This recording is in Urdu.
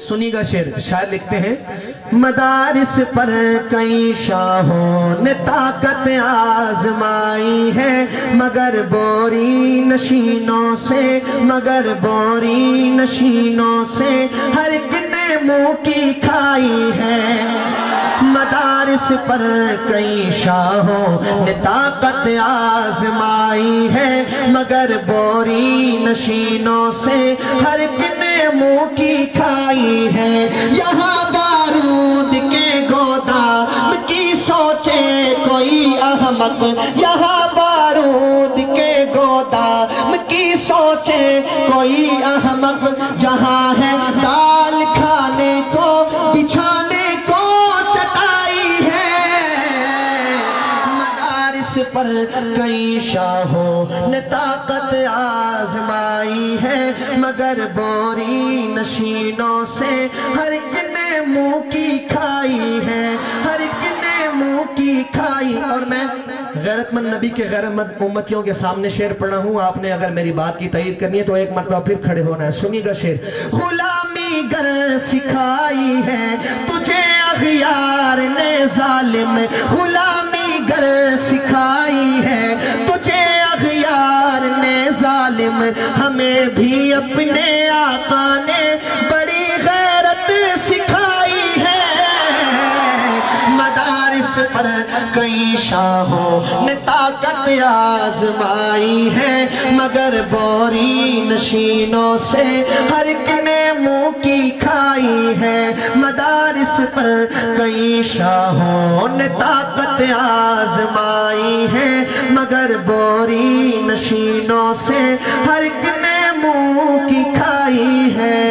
سنیے شعر، شاعر لکھتے ہیں مدارس پر کئی شاہوں نے طاقت آزمائی ہے، مگر بوری نشینوں سے ہر ایک نے منہ کی کھائی ہے۔ مدارس پر کئی شاہوں نے طاقت آزمائی ہے، مگر بوری نشینوں سے ہر ایک نے منہ کی کھائی ہے۔ یہاں بارود کے گودام کی سوچے کوئی احمق، یہاں بارود کے گودام کی سوچے کوئی احمق، جہاں ہے دال کھانے کو بچھانے کو چٹائی ہے۔ مدارس پر کئی شاہوں نے طاقت آزمائی ہے، مگر بوری نشینوں سے ہر ایک نے منہ کی کھائی ہے، ہر ایک نے منہ کی کھائی۔ اور میں غیرت مند نبی کے غیرت مند امتیوں کے سامنے شعر پڑھا ہوں، آپ نے اگر میری بات کی تائید کرنی ہے تو ایک مرتبہ پھر کھڑے ہونا ہے۔ سنیے گا شعر۔ غلامی گر سکھائی ہے تجھے اغیار نے ظالم، غلامی گر سکھائی ہے تجھے اغیار نے ظالم، ہمیں بھی اپنے آقا نے بڑی غیرت سکھائی ہے۔ مدارس پر کئی شاہوں نے طاقت آزمائی ہے، مگر بوری نشینوں سے ہر ایک نے منہ کی کھائی ہے۔ مدارس پر کئی شاہوں نے طاقت آزمائی ہے، مگر بوری نشینوں سے ہر ایک نے منہ کی کھائی ہے۔